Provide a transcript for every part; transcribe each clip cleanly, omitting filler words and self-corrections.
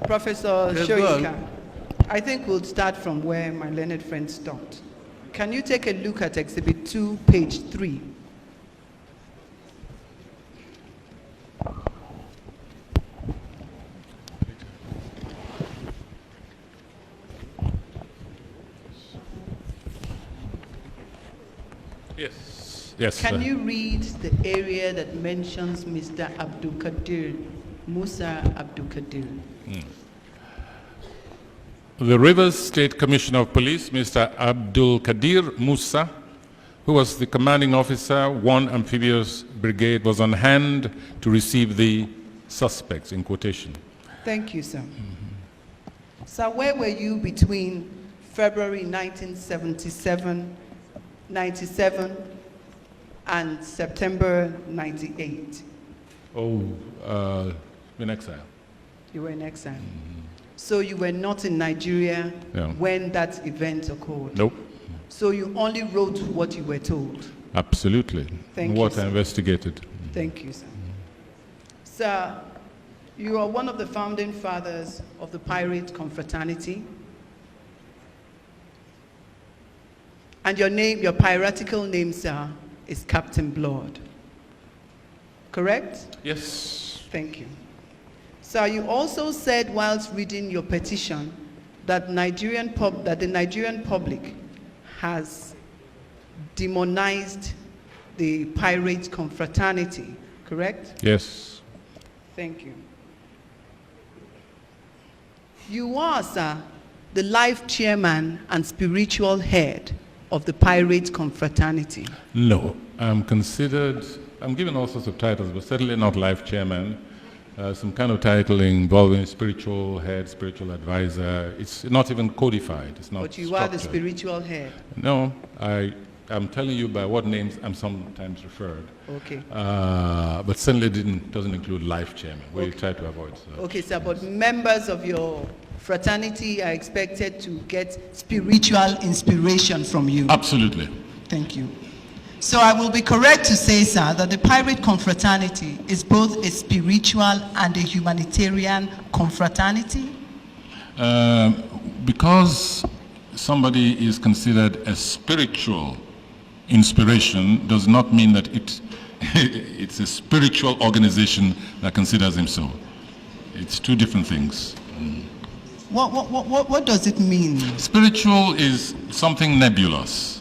Professor Soyinka, I think we'll start from where my learned friend stopped. Can you take a look at Exhibit 2, page 3? Yes. Can you read the area that mentions Mr. Abdul Qadir, Musa Abdul Qadir? The Rivers State Commissioner of Police, Mr. Abdul Qadir Musa, who was the commanding officer, 1 Amphibious Brigade, was on hand to receive the suspects, in quotation. Thank you, sir. So where were you between February 1997 and September 98? In exile. You were in exile. So you were not in Nigeria when that event occurred? Nope. So you only wrote what you were told? Absolutely. Thank you, what sir. I investigated. Thank you, sir. Sir, you are one of the founding fathers of the Pirates Confraternity. And your name, your piratical name, sir, is Captain Blood. Correct? Yes. Thank you. Sir, you also said whilst reading your petition that the Nigerian public has demonized the Pirates Confraternity, correct? Yes. Thank you. You are, sir, the life chairman and spiritual head of the Pirates Confraternity. No, I'm given all sorts of titles, but certainly not life chairman. Some kind of title involving spiritual head, spiritual advisor. It's not even codified. It's not But you structured. are the spiritual head. No, I'm telling you by what names I'm sometimes referred. Okay. But certainly doesn't include life chairman. We try to avoid. Okay, sir, but members of your fraternity are expected to get spiritual inspiration from you. Absolutely. Thank you. So I will be correct to say, sir, that the Pirate Confraternity is both a spiritual and a humanitarian confraternity? Because somebody is considered a spiritual inspiration does not mean that it's a spiritual organization that considers him so. It's two different things. What does it mean? Spiritual is something nebulous.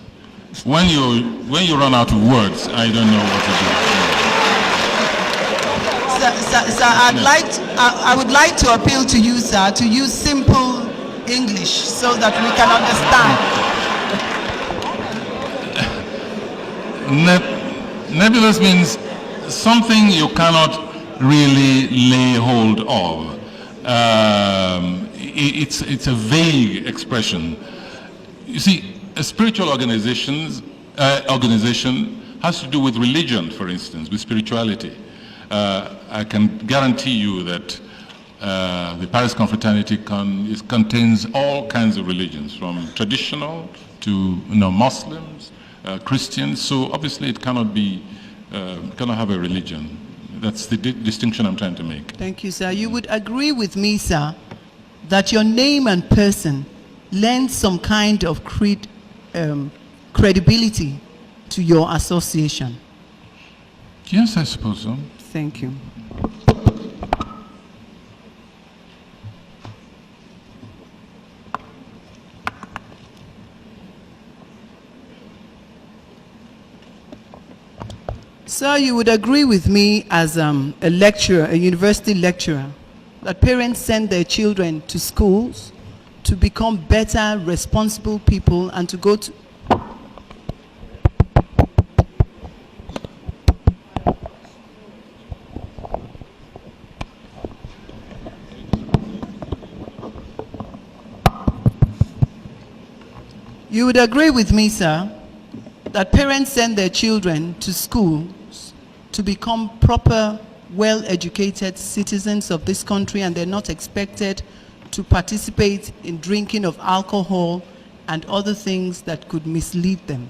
When you run out of words, I don't know what to do. Sir, I would like to appeal to you, sir, to use simple English so that we can understand. Nebulous means something you cannot really lay hold of. It's a vague expression. You see, a spiritual organization has to do with religion, for instance, with spirituality. I can guarantee you that the Pirates Confraternity contains all kinds of religions, from traditional to Muslims, Christians. So obviously, it cannot have a religion. That's the distinction I'm trying to make. Thank you, sir. You would agree with me, sir, that your name and person lends some kind of credibility to your association? Yes, I suppose so. Thank you. Sir, you would agree with me as a lecturer, a university lecturer, that parents send their children to schools to become better, responsible people and to go to... You would agree with me, sir, that parents send their children to schools to become proper, well-educated citizens of this country, and they're not expected to participate in drinking of alcohol and other things that could mislead them.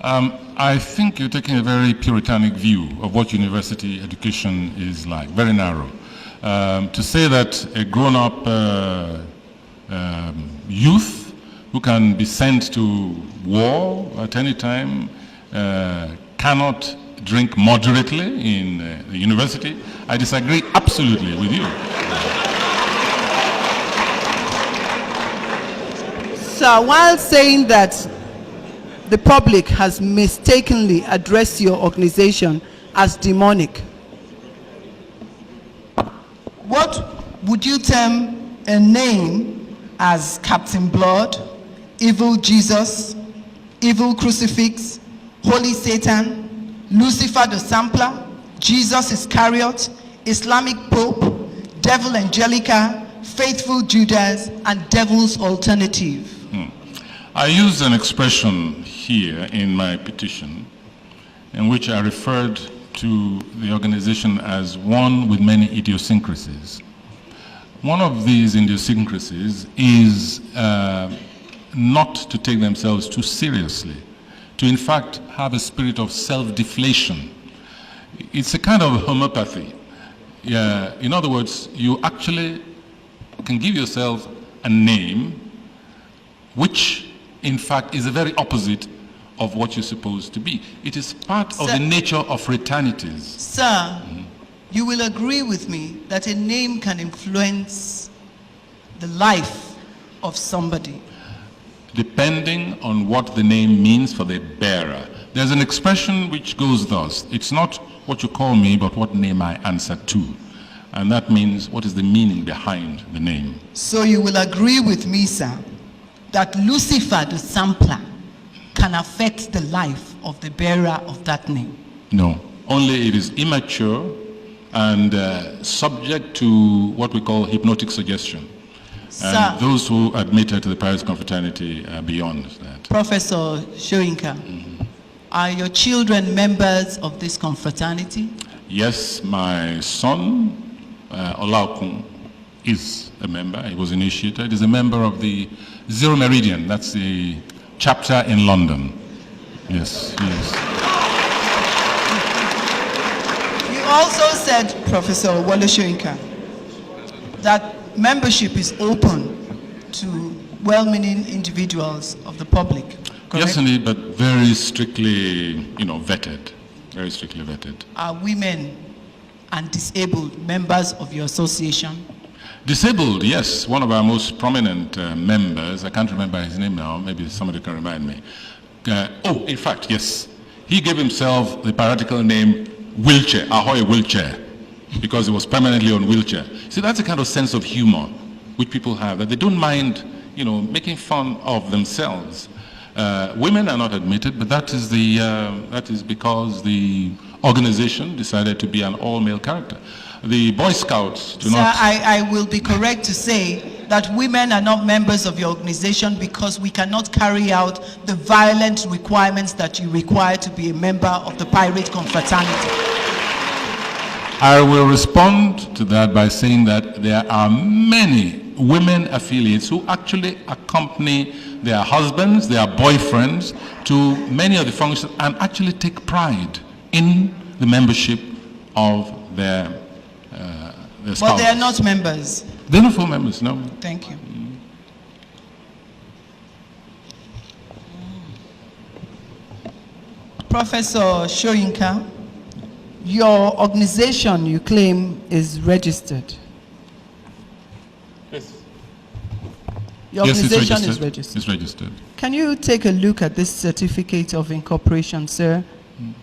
I think you're taking a very puritanic view of what university education is like, very narrow. To say that a grown-up youth who can be sent to war at any time cannot drink moderately in the university, I disagree absolutely with you. So while saying that the public has mistakenly addressed your organization as demonic, what would you term a name as Captain Blood, Evil Jesus, Evil Crucifix, Holy Satan, Lucifer the Sampler, Jesus Iscariot, Islamic Pope, Devil Angelica, Faithful Judas, and Devil's Alternative? I use an expression here in my petition in which I referred to the organization as one with many idiosyncrasies. One of these idiosyncrasies is not to take themselves too seriously, to in fact have a spirit of self-deflation. It's a kind of homeopathy. In other words, you actually can give yourself a name which in fact is the very opposite of what you're supposed to be. It is part of the nature of fraternities. Sir, you will agree with me that a name can influence the life of somebody. Depending on what the name means for the bearer. There's an expression which goes thus: it's not what you call me, but what name I answer to. And that means what is the meaning behind the name. So you will agree with me, sir, that Lucifer the Sampler can affect the life of the bearer of that name? No, only it is immature and subject to what we call hypnotic suggestion. Sir, and those who admitted to the Pirates Confraternity are beyond that. Professor Soyinka, are your children members of this confraternity? Yes, my son, Olaokun, is a member. He was initiated. He's a member of the Zero Meridian. That's the chapter in London. Yes, he is. You also said, Professor Wole Soyinka, that membership is open to well-meaning individuals of the public, correct? Yes, indeed, but very strictly, vetted. Very strictly vetted. Are women and disabled members of your association? Disabled, yes. One of our most prominent members, I can't remember his name now, maybe somebody can remind me. In fact, yes. He gave himself the piratical name Wheelchair, Ahoy Wheelchair, because he was permanently on wheelchair. See, that's a kind of sense of humor which people have, that they don't mind, making fun of themselves. Women are not admitted, but that is because the organization decided to be an all-male character. The Boy Scouts do not... Sir, I will be correct to say that women are not members of your organization because we cannot carry out the violent requirements that you require to be a member of the Pirates Confraternity. I will respond to that by saying that there are many women affiliates who actually accompany their husbands, their boyfriends to many of the functions and actually take pride in the membership of their spouses. But they are not members. They're not full members, no. Thank you. Professor Soyinka, your organization, you claim, is registered. Yes. Your Yes, organization it's registered. is registered. It's registered. Can you take a look at this certificate of incorporation, sir,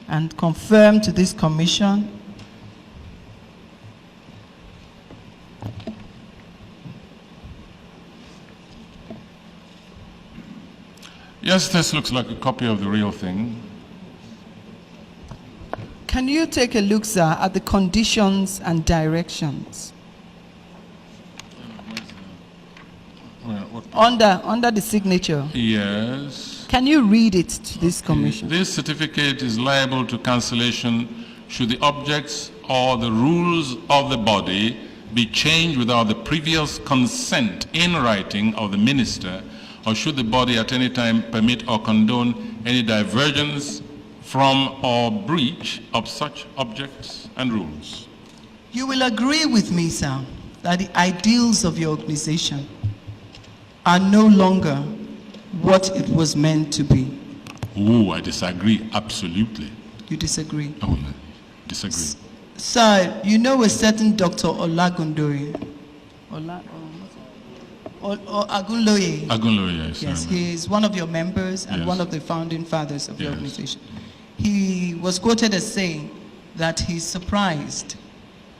and confirm to this commission? Yes, this looks like a copy of the real thing. Can you take a look, sir, at the conditions and directions? Under the signature. Yes. Can you read it to this commission? This certificate is liable to cancellation should the objects or the rules of the body be changed without the previous consent in writing of the minister, or should the body at any time permit or condone any divergence from or breach of such objects and rules. You will agree with me, sir, that the ideals of your organization are no longer what it was meant to be. Oh, I disagree, absolutely. You disagree? Oh, no, disagree. Sir, you know a certain Dr. Olagundoye? Agunloye. Agunloye, Yes, he is one of your members and Yes. one of the founding fathers of your Yes. organization. He was quoted as saying that he's surprised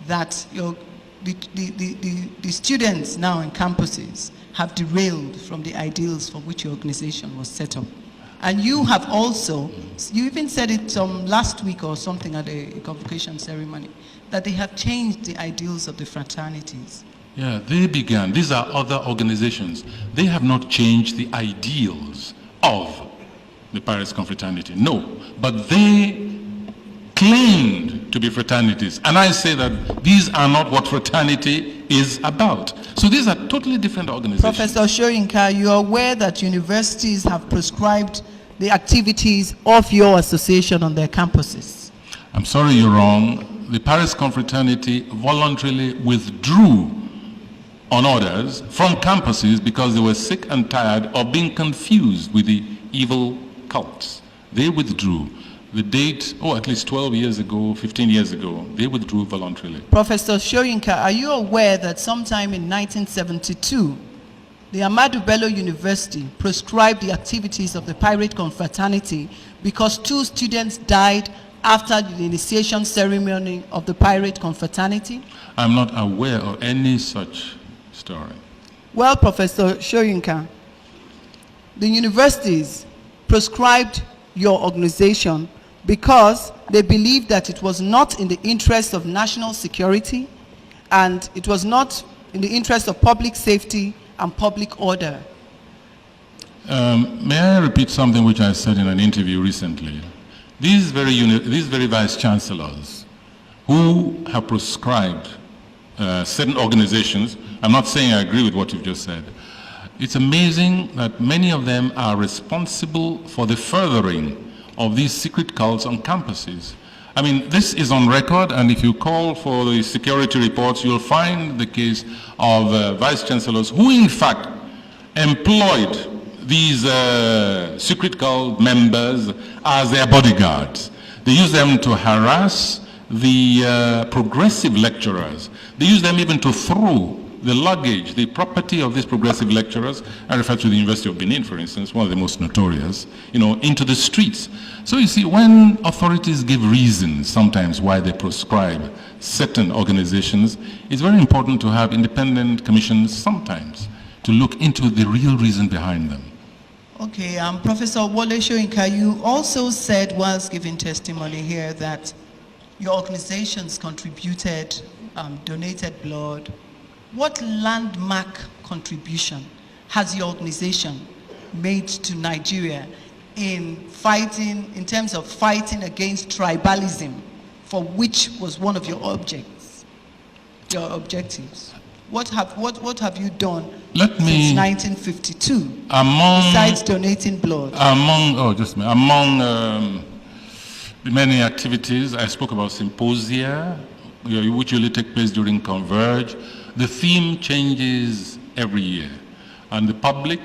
that the students now in campuses have derailed from the ideals for which your organization was set up. And you have also, you even said it last week or something at a convocation ceremony, that they have changed the ideals of the fraternities. Yeah, they began. These are other organizations. They have not changed the ideals of the Pirates Confraternity. No, but they claimed to be fraternities. And I say that these are not what fraternity is about. So these are totally different organizations. Professor Soyinka, you are aware that universities have prescribed the activities of your association on their campuses. I'm sorry, you're wrong. The Pirates Confraternity voluntarily withdrew on orders from campuses because they were sick and tired of being confused with the evil cults. They withdrew. The date, at least 12 years ago, 15 years ago, they withdrew voluntarily. Professor Soyinka, are you aware that sometime in 1972, the Ahmadu Bello University prescribed the activities of the Pirate Confraternity because 2 students died after the initiation ceremony of the Pirate Confraternity? I'm not aware of any such story. Well, Professor Soyinka, the universities prescribed your organization because they believed that it was not in the interest of national security and it was not in the interest of public safety and public order. May I repeat something which I said in an interview recently? These very vice chancellors who have prescribed certain organizations, I'm not saying I agree with what you've just said. It's amazing that many of them are responsible for the furthering of these secret cults on campuses. I mean, this is on record, and if you call for the security reports, you'll find the case of vice chancellors who in fact employed these secret cult members as their bodyguards. They use them to harass the progressive lecturers. They use them even to throw the luggage, the property of these progressive lecturers, I refer to the University of Benin, for instance, one of the most notorious, into the streets. So you see, when authorities give reasons sometimes why they prescribe certain organizations, it's very important to have independent commissions sometimes to look into the real reason behind them. Okay, Professor Wole Soyinka, you also said whilst giving testimony here that your organizations contributed, donated blood. What landmark contribution has your organization made to Nigeria in terms of fighting against tribalism, for which was one of your objectives? What have you done since 1952 besides donating blood? Among the many activities, I spoke about symposia, which usually take place during Converge. The theme changes every year, and the public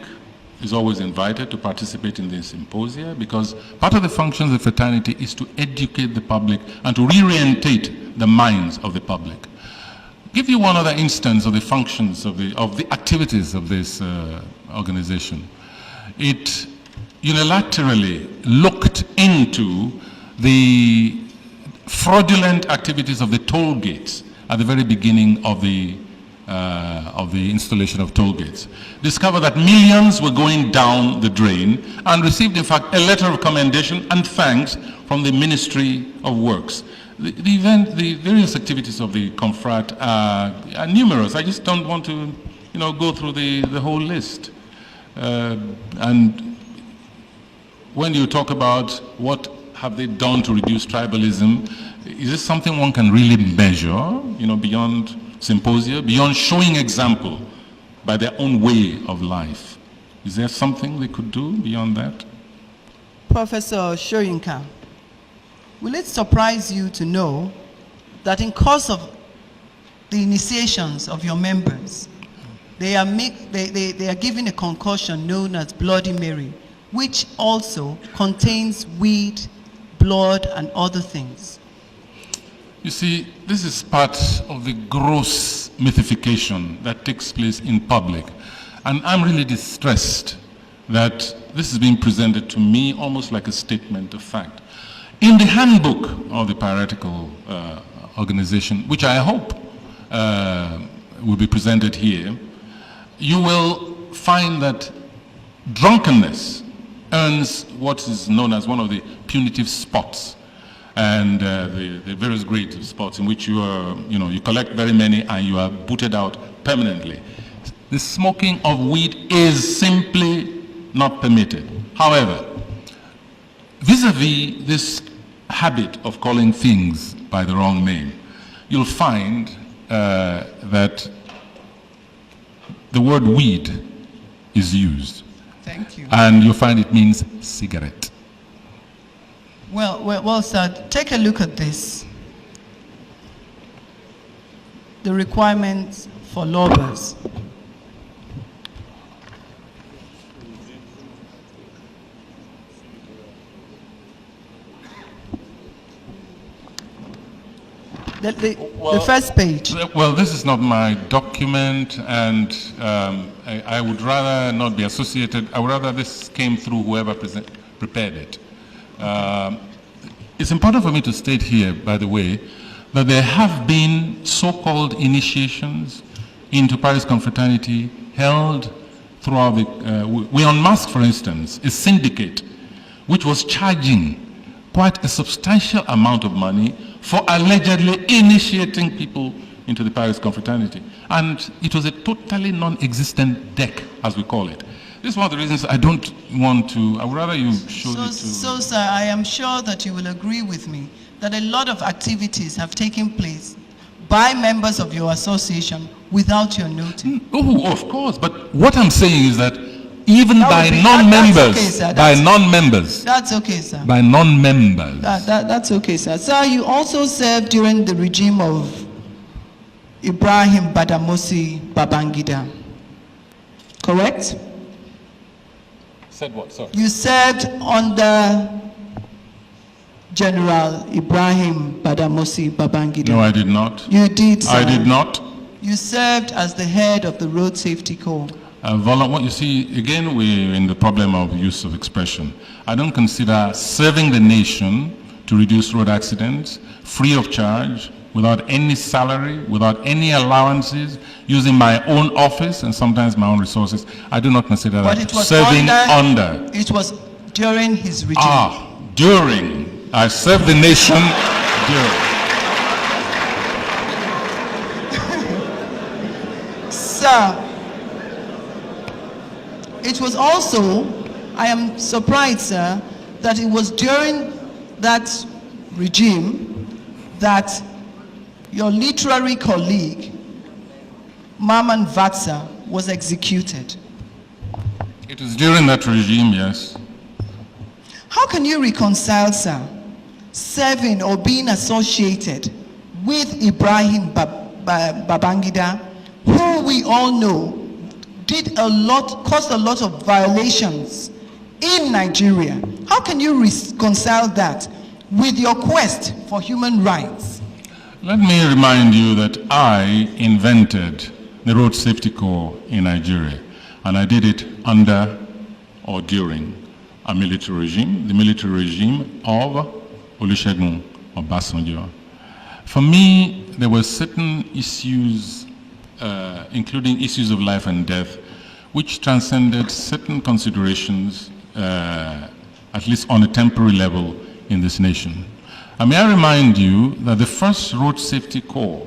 is always invited to participate in this symposia because part of the functions of fraternity is to educate the public and to reorientate the minds of the public. Give you one other instance of the functions of the activities of this organization. It unilaterally looked into the fraudulent activities of the toll gates at the very beginning of the installation of toll gates. Discovered that millions were going down the drain and received, in fact, a letter of commendation and thanks from the Ministry of Works. The various activities of the Confrat are numerous. I just don't want to, go through the whole list. And when you talk about what have they done to reduce tribalism, is this something one can really measure, beyond symposia, beyond showing example by their own way of life? Is there something they could do beyond that? Professor Soyinka, will it surprise you to know that in course of the initiations of your members, they are given a concoction known as Bloody Mary, which also contains weed, blood, and other things. You see, this is part of the gross mythification that takes place in public. And I'm really distressed that this is being presented to me almost like a statement of fact. In the handbook of the piratical organization, which I hope will be presented here, you will find that drunkenness earns what is known as one of the punitive spots, and the various grades of spots in which you collect very many and you are booted out permanently. The smoking of weed is simply not permitted. However, vis-a-vis this habit of calling things by the wrong name, you'll find that the word weed is used. Thank you. And you'll find it means cigarette. Well, sir, take a look at this. The requirements for lawyers. The first page. Well, this is not my document, and I would rather not be associated. I would rather this came through whoever prepared it. It's important for me to state here, by the way, that there have been so-called initiations into Pirates Confraternity held throughout the... we unmasked, for instance, a syndicate which was charging quite a substantial amount of money for allegedly initiating people into the Pirates Confraternity. And it was a totally non-existent deck, as we call it. This is one of the reasons I don't want to, I would rather you show it to... So, sir, I am sure that you will agree with me that a lot of activities have taken place by members of your association without your notice. Oh, of course, but what I'm saying is that even by non-members, That's okay, sir. By non-members. That's okay, sir. Sir, you also served during the regime of Ibrahim Badamasi Babangida, correct? Said what, sorry? You served under General Ibrahim Badamasi Babangida. No, I did not. You did, sir. I did not. You served as the head of the Road Safety Corps. What you see, again, we're in the problem of use of expression. I don't consider serving the nation to reduce road accidents free of charge, without any salary, without any allowances, using my own office and sometimes my own resources. I do not consider But that it was serving under. It was during his regime. During. I served the nation during. Sir, it was also, I am surprised, sir, that it was during that regime that your literary colleague, Maman Vatsa, was executed. It was during that regime, yes. How can you reconcile, sir, serving or being associated with Ibrahim Babangida, who we all know caused a lot of violations in Nigeria? How can you reconcile that with your quest for human rights? Let me remind you that I invented the Road Safety Corps in Nigeria, and I did it under or during a military regime, the military regime of Olusegun Obasanjo. For me, there were certain issues, including issues of life and death, which transcended certain considerations, at least on a temporary level in this nation. May I remind you that the first Road Safety Corps,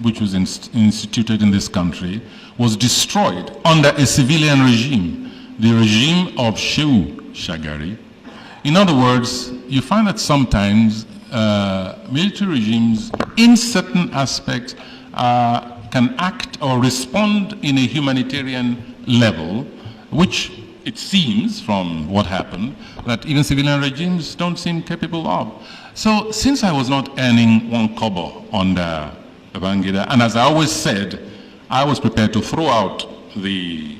which was instituted in this country, was destroyed under a civilian regime, the regime of Shehu Shagari. In other words, you find that sometimes military regimes, in certain aspects, can act or respond in a humanitarian level, which it seems from what happened that even civilian regimes don't seem capable of. So since I was not earning one kobo under Babangida. And as I always said, I was prepared to throw out the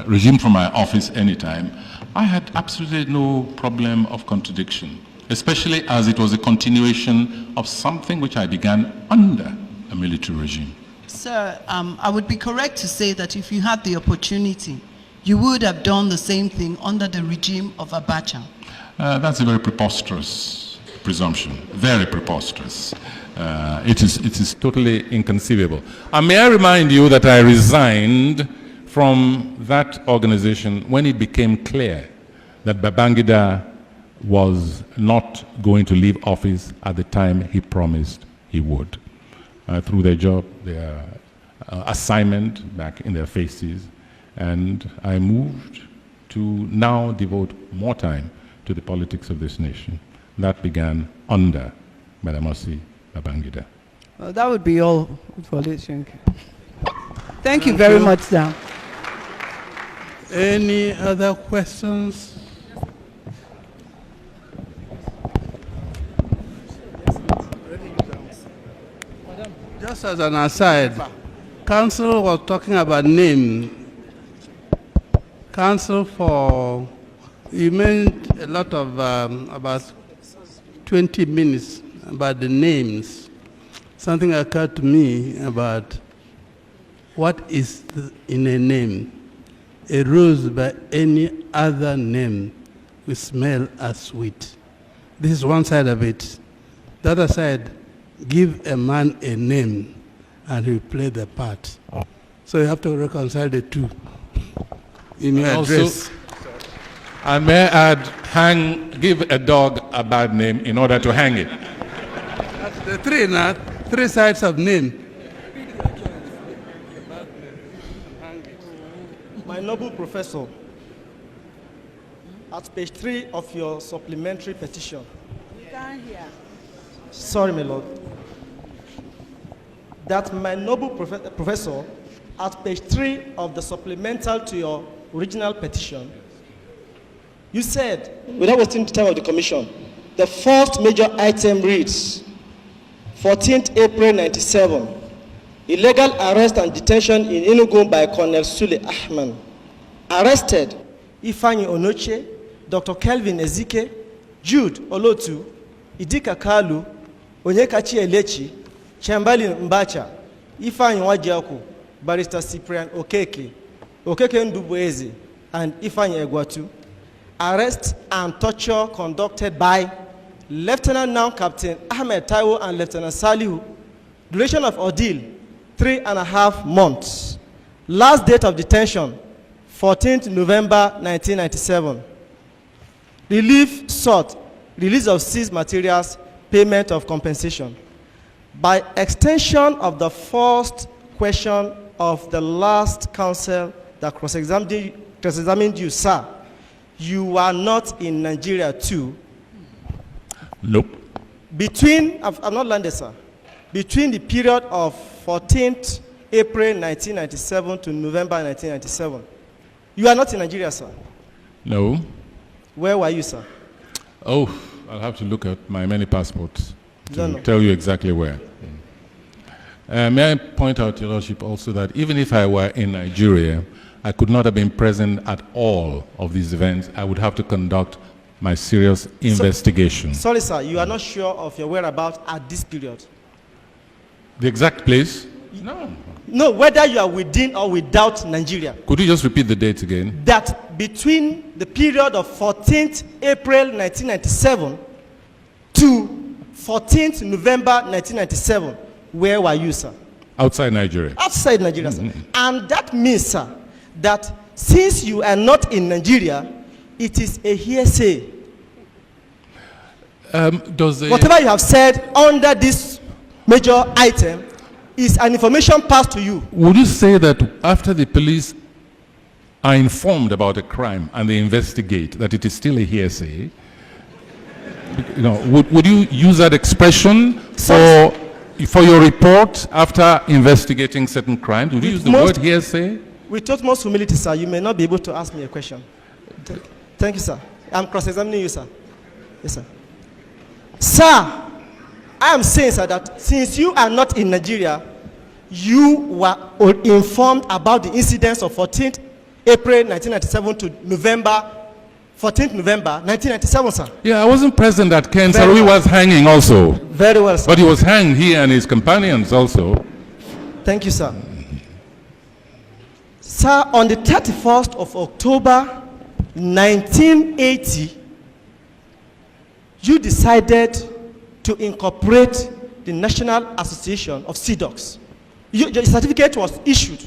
regime from my office anytime. I had absolutely no problem of contradiction, especially as it was a continuation of something which I began under a military regime. Sir, I would be correct to say that if you had the opportunity, you would have done the same thing under the regime of Abacha. That's a very preposterous presumption, very preposterous. It is totally inconceivable. And may I remind you that I resigned from that organization when it became clear that Babangida was not going to leave office at the time he promised he would. Through their job, their assignment back in their faces, and I moved to now devote more time to the politics of this nation. That began under Badamasi Babangida. Well, that would be all for this. Thank you very much, sir. Any other questions? Just as an aside, Council was talking about name. Council for, you meant a lot of, about 20 minutes about the names. Something occurred to me about what is in a name. A rose by any other name will smell as sweet. This is one side of it. The other side, give a man a name and he'll play the part. So you have to reconcile the two in your address. And may I add, give a dog a bad name in order to hang it. That's the three now, three sides of name. My noble professor, at page 3 of your supplementary petition. You can't hear. Sorry, my lord. That my noble professor, at page 3 of the supplemental to your original petition, you said, without wasting the time of the commission, the first major item reads, 14th April 97, illegal arrest and detention in Enugu by Colonel Sule Ahman. Arrested Ifeanyi Onoche, Dr. Kelvin Ezike, Jude Olotu, Idika Kalu, Onyekachi Elechi, Chambali Mbacha, Ifeanyi Wajiaku, Barrister Cyprian Okeke, Okeke Ndubueze, and Ifeanyi Egwatu. Arrest and torture conducted by Lieutenant now Captain Ahmed Taiwo and Lieutenant Salihu. Duration of ordeal, 3.5 months. Last date of detention, 14th November 1997. Relief sought, release of seized materials, payment of compensation. By extension of the first question of the last counsel that cross-examined you, sir, you are not in Nigeria too. Nope. Between, I'm not landed, sir. Between the period of 14th April 1997 to November 1997, you are not in Nigeria, sir. No. Where were you, sir? Oh, I'll have to look at my many passports to No. tell you exactly where. May I point out, Your Lordship, also that even if I were in Nigeria, I could not have been present at all of these events. I would have to conduct my serious investigation. Sorry, sir, you are not sure of your whereabouts at this period. The exact place? No. No, whether you are within or without Nigeria. Could you just repeat the dates again? That between the period of 14th April 1997 to 14th November 1997, where were you, sir? Outside Nigeria. Outside Nigeria, sir. And that means, sir, that since you are not in Nigeria, it is a hearsay. Whatever you have said under this major item is an information passed to you. Would you say that after the police are informed about a crime and they investigate, that it is still a hearsay? You know, would you use that expression for your report after investigating certain crimes? Would you use the word hearsay? With utmost humility, sir, you may not be able to ask me a question. Thank you, sir. I'm cross-examining you, sir. Yes, sir. Sir, I am saying, sir, that since you are not in Nigeria, you were informed about the incidents of 14th April 1997 to 14th November 1997, sir. Yeah, I wasn't present at Ken Very Saroui well. was hanging also. Very well, sir. But he was hanged, he and his companions also. Thank you, sir. Sir, on the 31st of October 1980, you decided to incorporate the National Association of Sea Dogs. Your certificate was issued.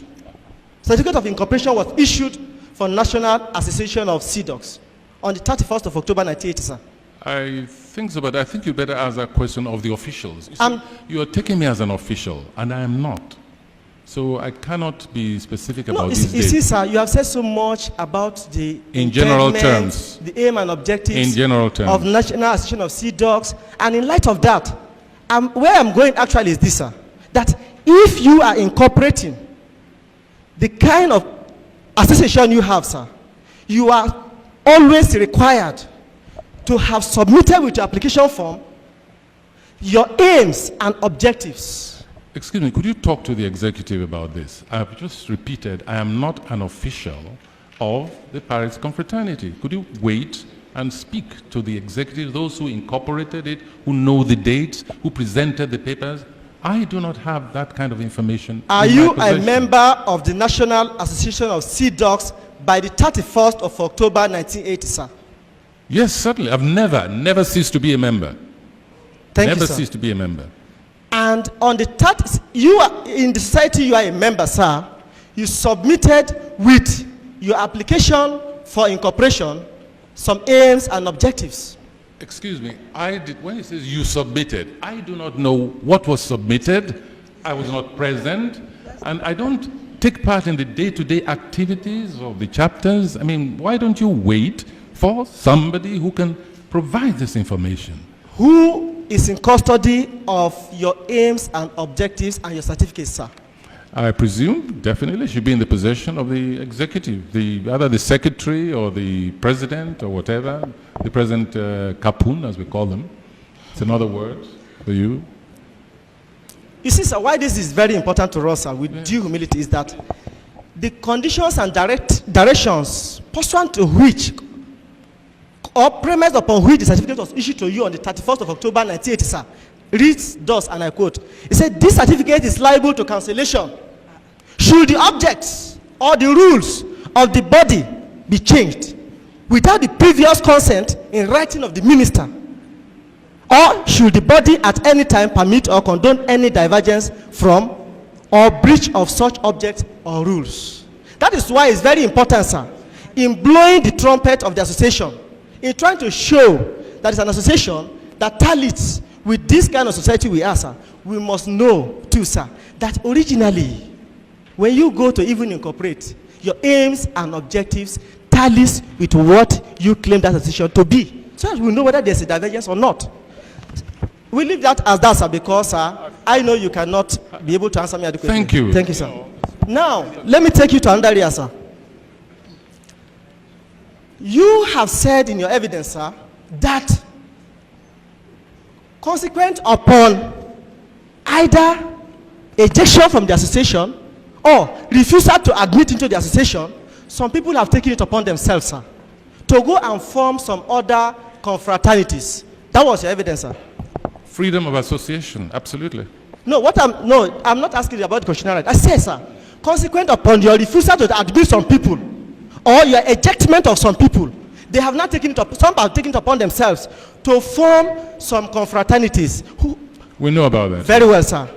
Certificate of incorporation was issued for National Association of Sea Dogs on the 31st of October 1980, sir. I think so, but I think you better ask that question of the officials. You see, you are taking me as an official, and I am not. So I cannot be specific about these you see, dates. sir, you have said so much about the In general intent, terms. the aim and objectives In general terms. of National Association of Sea Dogs, and in light of that, where I'm going actually is this, sir, that if you are incorporating the kind of association you have, sir, you are always required to have submitted with your application form your aims and objectives. Excuse me, could you talk to the executive about this? I have just repeated, I am not an official of the Pirates Confraternity. Could you wait and speak to the executive, those who incorporated it, who know the dates, who presented the papers? I do not have that kind of information. Are you a member of the National Association of Sea Dogs by the 31st of October 1980, sir? Yes, certainly. I've never ceased to be a member. Thank you, Never sir. ceased to be a member. And on the 30th, you are in the society, you are a member, sir. You submitted with your application for incorporation some aims and objectives. Excuse me, when it says you submitted, I do not know what was submitted. I was not present, and I don't take part in the day-to-day activities of the chapters. I mean, why don't you wait for somebody who can provide this information? Who is in custody of your aims and objectives and your certificates, sir? I presume definitely should be in the possession of the executive, either the secretary or the president or whatever, the present Kapun, as we call them. It's another word for you. You see, sir, why this is very important to us, sir, with due humility, is that the conditions and directions pursuant to which or premise upon which the certificate was issued to you on the 31st of October 1980, sir, reads thus, and I quote, it said, this certificate is liable to cancellation should the objects or the rules of the body be changed without the previous consent in writing of the minister, or should the body at any time permit or condone any divergence from or breach of such objects or rules. That is why it's very important, sir, in blowing the trumpet of the association, in trying to show that it's an association that tallies with this kind of society we are, sir, we must know too, sir, that originally, when you go to even incorporate, your aims and objectives tallies with what you claim that association to be, so that we know whether there's a divergence or not. We leave that as that, sir, because, sir, I know you cannot be able to answer me adequately. Thank you. Thank you, sir. Now, let me take you to another area, sir. You have said in your evidence, sir, that consequent upon either ejection from the association or refusal to admit into the association, some people have taken it upon themselves, sir, to go and form some other confraternities. That was your evidence, sir. Freedom of association, absolutely. No, I'm not asking you about the constitutional right. I say, sir, consequent upon your refusal to admit some people or your ejectment of some people, they have not taken it up, some have taken it upon themselves to form some confraternities. We know about that. Very well, sir.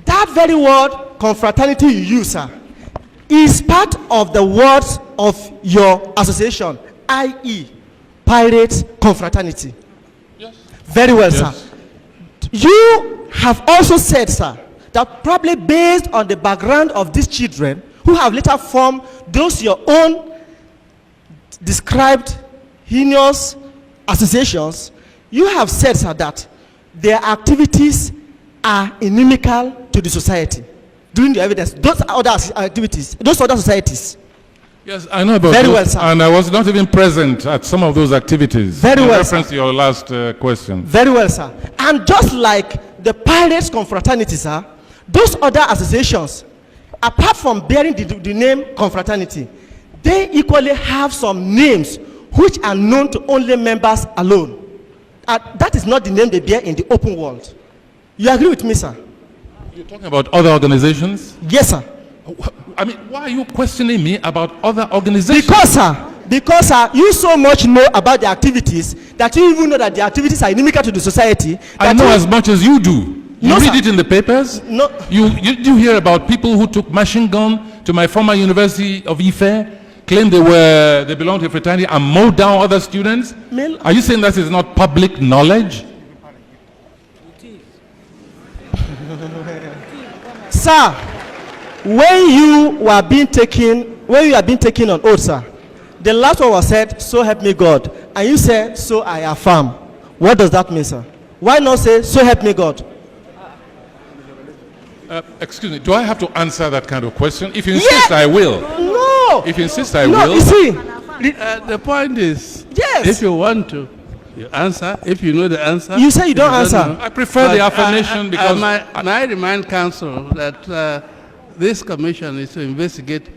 That very word, confraternity, you use, sir, is part of the words of your association, i.e., Pirates Confraternity. Yes. Very well, Yes. sir. You have also said, sir, that probably based on the background of these children who have later formed those your own described heinous associations, you have said, sir, that their activities are inimical to the society. During the evidence, those other activities, those other societies. Yes, I know about Very those, well, sir. and I was not even present at some of those activities. Very in well, reference sir. to your last question. Very well, sir. And just like the Pirates Confraternity, sir, those other associations, apart from bearing the name confraternity, they equally have some names which are known to only members alone. That is not the name they bear in the open world. You agree with me, sir? You're talking about other organizations? Yes, sir. I mean, why are you questioning me about other organizations? Because, sir, you so much know about the activities that you even know that the activities are inimical to the society. I know as much as you do. You read it in the papers? No. You hear about people who took machine gun to my former University of Ife, claimed they belonged to a fraternity and mowed down other students? Are you saying that is not public knowledge? Sir, when you are being taken on oath, sir, the last one was said, "So help me God," and you said, "So I affirm." What does that mean, sir? Why not say, "So help me God"? Excuse me, do I have to answer that kind of question? If you insist, I will. No. If you insist, I No, will. you see, The point is, yes. if you want to, you answer. If you know the answer. You say you don't If answer. know. I prefer the affirmation because... I remind council that this commission is to investigate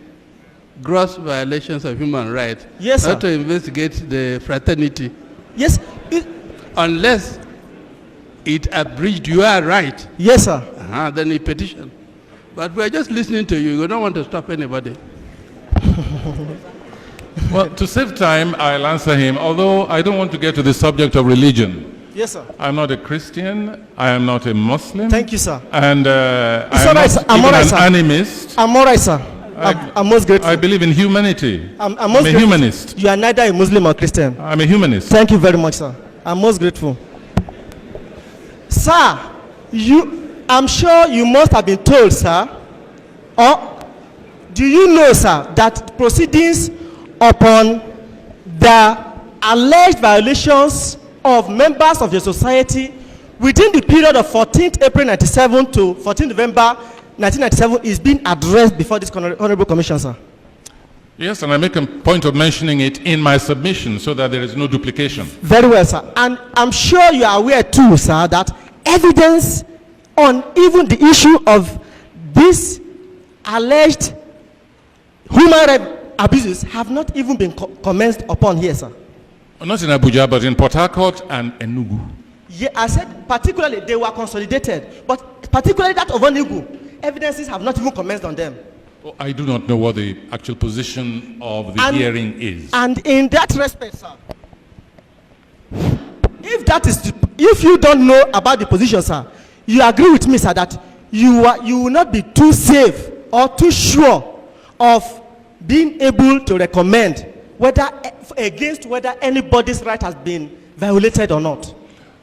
gross violations of human rights. Yes, sir. Not to investigate the fraternity. Yes. Unless it abridged your right, Yes, sir. then a petition. But we are just listening to you. We don't want to stop anybody. Well, to save time, I'll answer him, although I don't want to get to the subject of religion. Yes, sir. I'm not a Christian. I am not a Muslim. Thank you, sir. And It's I'm all right, sir. not I'm even all right, an sir. animist. I'm all right, sir. I'm most grateful. I believe in humanity. I'm I'm most a grateful. humanist. You are neither a Muslim or Christian. I'm a humanist. Thank you very much, sir. I'm most grateful. Sir, I'm sure you must have been told, sir, or do you know, sir, that proceedings upon the alleged violations of members of the society within the period of 14th April 1997 to 14th November 1997 is being addressed before this honorable commission, sir? Yes, and I make a point of mentioning it in my submission so that there is no duplication. Very well, sir. And I'm sure you are aware too, sir, that evidence on even the issue of these alleged human rights abuses have not even been commenced upon here, sir. Not in Abuja, but in Port Harcourt and Enugu. Yeah, I said particularly they were consolidated, but particularly that of Enugu, evidences have not even commenced on them. Oh, I do not know what the actual position of the hearing is. And in that respect, sir, if you don't know about the position, sir, you agree with me, sir, that you will not be too safe or too sure of being able to recommend whether anybody's right has been violated or not.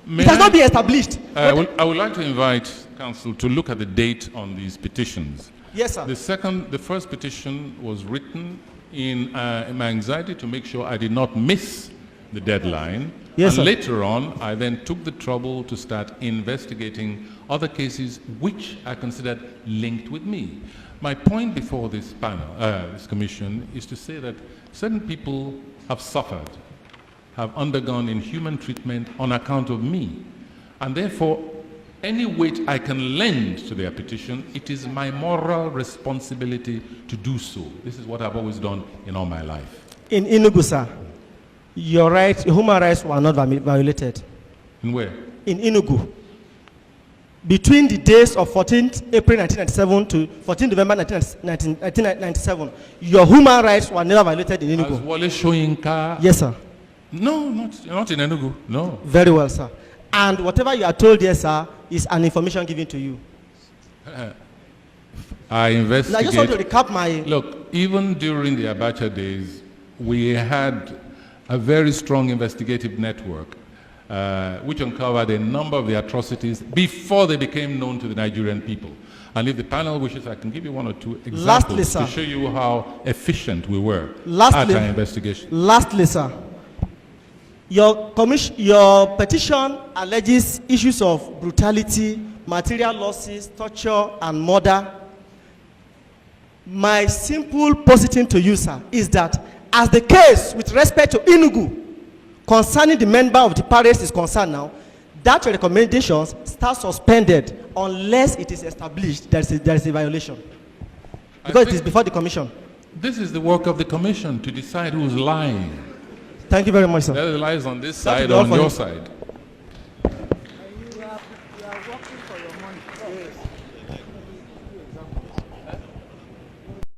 It has not been established. I would like to invite council to look at the date on these petitions. Yes, sir. The first petition was written in my anxiety to make sure I did not miss the deadline. Yes, and sir. later on, I then took the trouble to start investigating other cases which I considered linked with me. My point before this panel, this commission, is to say that certain people have suffered, have undergone inhuman treatment on account of me. And therefore, any weight I can lend to their petition, it is my moral responsibility to do so. This is what I've always done in all my life. In Enugu, sir, your rights, human rights were not violated. In where? In Enugu. Between the days of 14th April 1997 to 14th November 1997, your human rights were never violated in Enugu. As Wole Soyinka? Yes, sir. No, not in Enugu, no. Very well, sir. And whatever you are told here, sir, is an information given to you. I investigate. I just want to recap my... Look, even during the Abacha days, we had a very strong investigative network which uncovered a number of the atrocities before they became known to the Nigerian people. And if the panel wishes, I can give you one or two examples. Lastly, sir, to show you how efficient we were Lastly, at our investigation. Lastly, sir, your petition alleges issues of brutality, material losses, torture, and murder. My simple position to you, sir, is that as the case with respect to Enugu concerning the member of the Pirates is concerned now, that recommendations start suspended unless it is established there is a violation. Because it is before the commission. This is the work of the commission to decide who's lying. Thank you very much, sir. Whether it lies on this That side will or be on all your for side. You are working for your money.